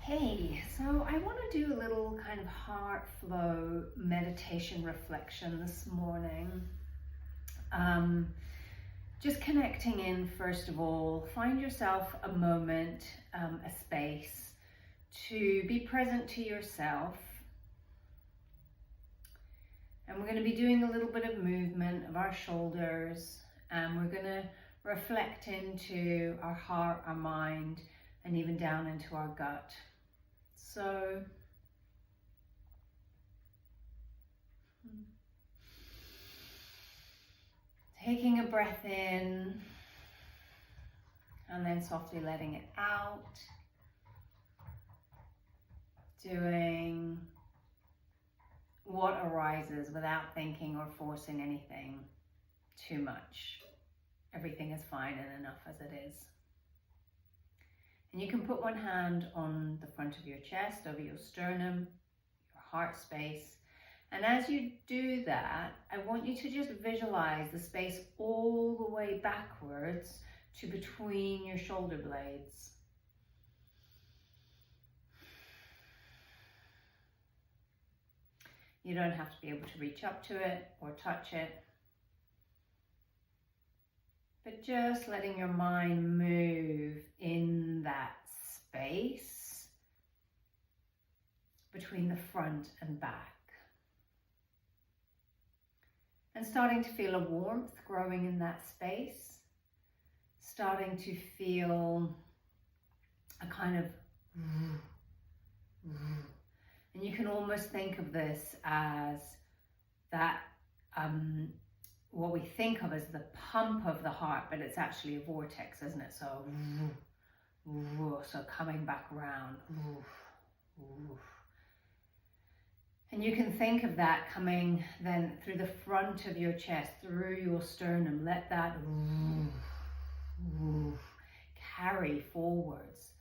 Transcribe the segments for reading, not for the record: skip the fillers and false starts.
Hey, so I want to do a little kind of heart flow meditation reflection this morning. Just connecting in, first of all, find yourself a moment, a space to be present to yourself. And we're going to be doing a little bit of movement of our shoulders, and we're going to reflect into our heart, our mind, and even down into our gut. So taking a breath in and then softly letting it out. Doing what arises without thinking or forcing anything too much. Everything is fine and enough as it is. And you can put one hand on the front of your chest, over your sternum, your heart space. And as you do that, I want you to just visualize the space all the way backwards to between your shoulder blades. You don't have to be able to reach up to it or touch it, but just letting your mind move in that space between the front and back. And starting to feel a warmth growing in that space, starting to feel a kind of, and you can almost think of this as that, what we think of as the pump of the heart, but it's actually a vortex, isn't it? So, so coming back around. And you can think of that coming then through the front of your chest, through your sternum. Let that carry forwards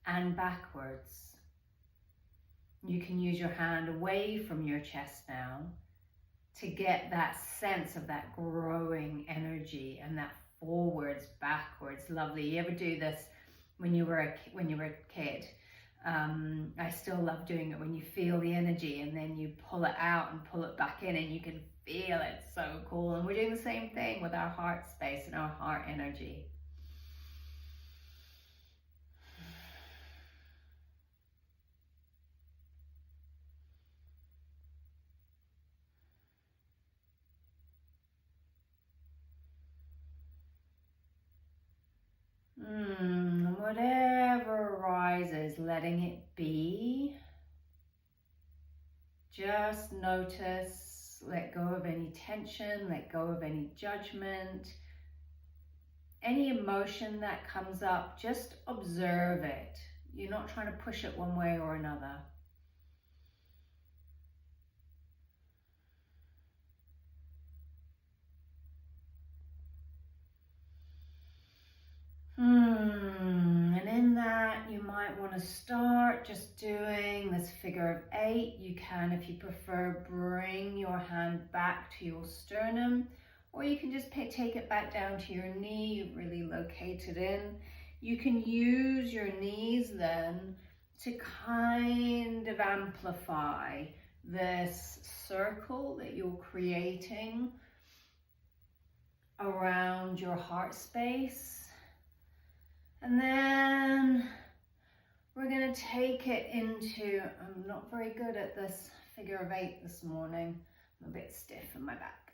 and backwards. You can use your hand away from your chest now to get that sense of that growing energy and that forwards, backwards. Lovely. You ever do this when you were a kid? I still love doing it when you feel the energy and then you pull it out and pull it back in and you can feel it. So cool. And we're doing the same thing with our heart space and our heart energy. Whatever arises, letting it be. Just notice, let go of any tension, let go of any judgment. Any emotion that comes up, just observe it. You're not trying to push it one way or another. And in that, you might want to start just doing this figure of 8. You can, if you prefer, bring your hand back to your sternum, or you can just take it back down to your knee. You've really located in. You can use your knees then to kind of amplify this circle that you're creating around your heart space. And then we're going to take it into, I'm not very good at this figure of 8 this morning. I'm a bit stiff in my back.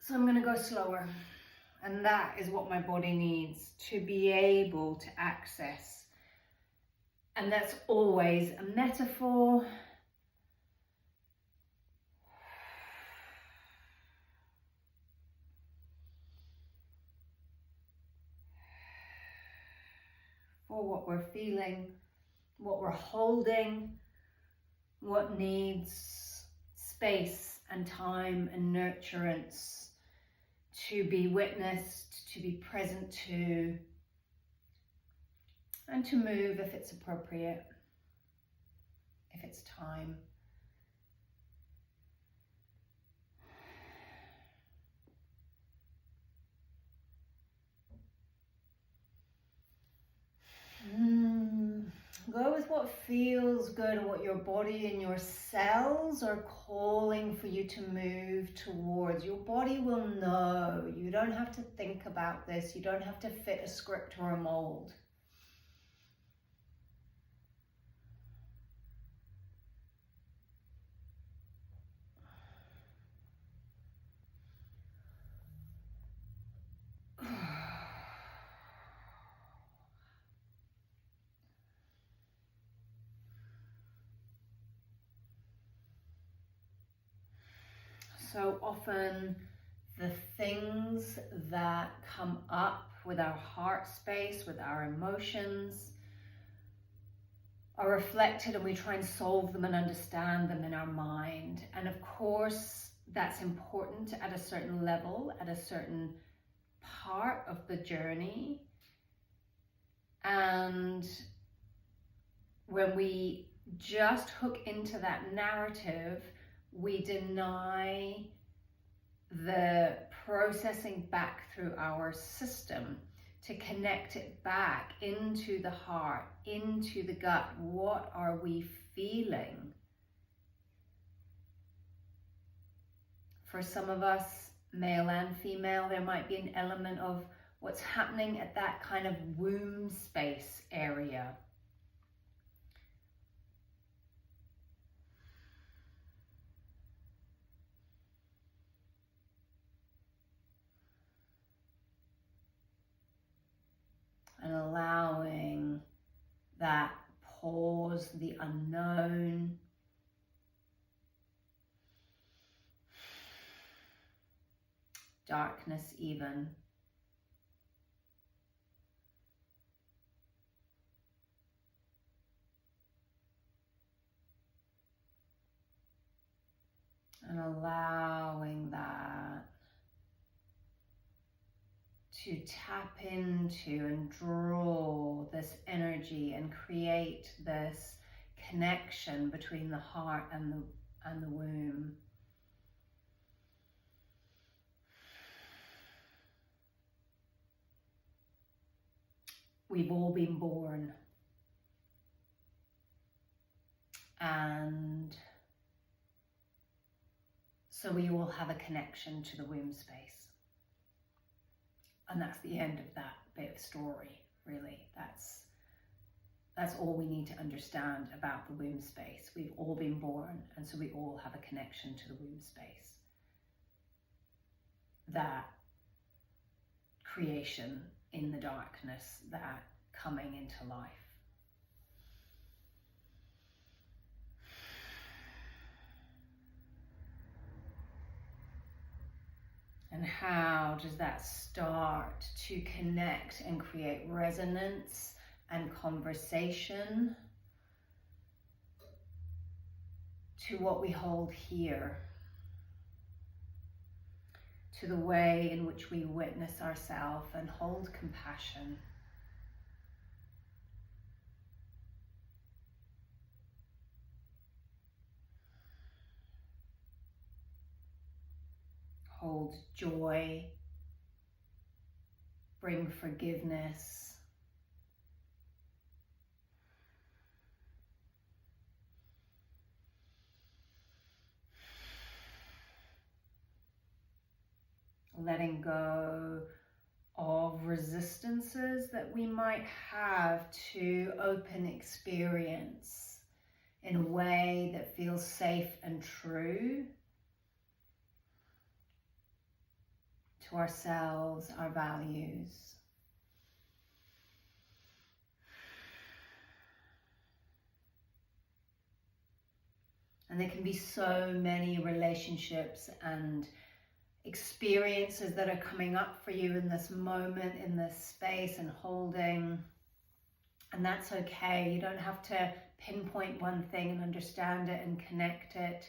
So I'm going to go slower. And that is what my body needs to be able to access. And that's always a metaphor. For what we're feeling, what we're holding, what needs space and time and nurturance to be witnessed, to be present to, and to move if it's appropriate, if it's time. Go with what feels good and what your body and your cells are calling for you to move towards. Your body will know. You don't have to think about this. You don't have to fit a script or a mold. So often the things that come up with our heart space, with our emotions, are reflected, and we try and solve them and understand them in our mind. And of course, that's important at a certain level, at a certain part of the journey. And when we just hook into that narrative, we deny the processing back through our system to connect it back into the heart, into the gut. What are we feeling? For some of us, male and female, there might be an element of what's happening at that kind of womb space area. And allowing that pause, the unknown, darkness even. And allowing that to tap into and draw this energy and create this connection between the heart and the womb. We've all been born, and so we all have a connection to the womb space. And that's the end of that bit of story, really. That's all we need to understand about the womb space. We've all been born, and so we all have a connection to the womb space. That creation in the darkness, that coming into life. And how does that start to connect and create resonance and conversation to what we hold here, to the way in which we witness ourselves and hold compassion. Hold joy, bring forgiveness, letting go of resistances that we might have to open experience in a way that feels safe and true to ourselves, our values. And there can be so many relationships and experiences that are coming up for you in this moment, in this space and holding. And that's okay. You don't have to pinpoint one thing and understand it and connect it.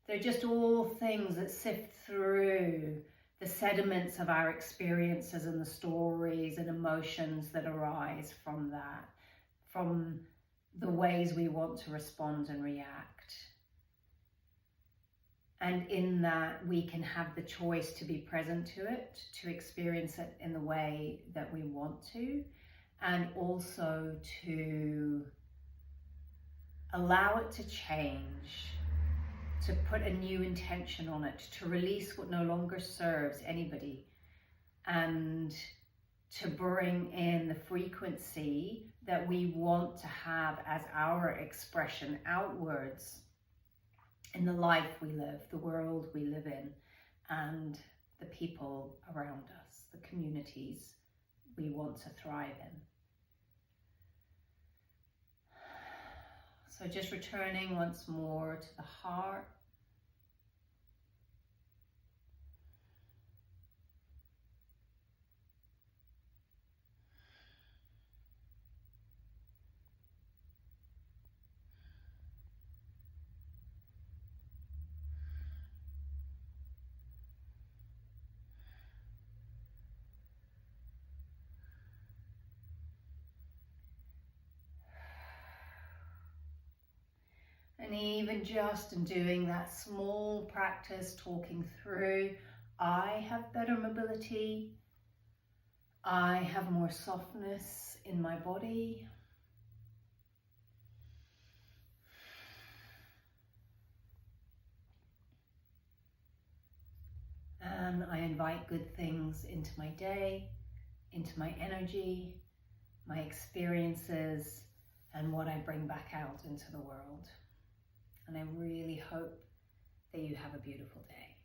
They're just all things that sift through the sediments of our experiences and the stories and emotions that arise from that, from the ways we want to respond and react. And in that, we can have the choice to be present to it, to experience it in the way that we want to, and also to Allow it to change, to put a new intention on it, to release what no longer serves anybody, and to bring in the frequency that we want to have as our expression outwards in the life we live, the world we live in, and the people around us, the communities we want to thrive in. So just returning once more to the heart. And even just in doing that small practice, talking through, I have better mobility, I have more softness in my body. And I invite good things into my day, into my energy, my experiences, and what I bring back out into the world. And I really hope that you have a beautiful day.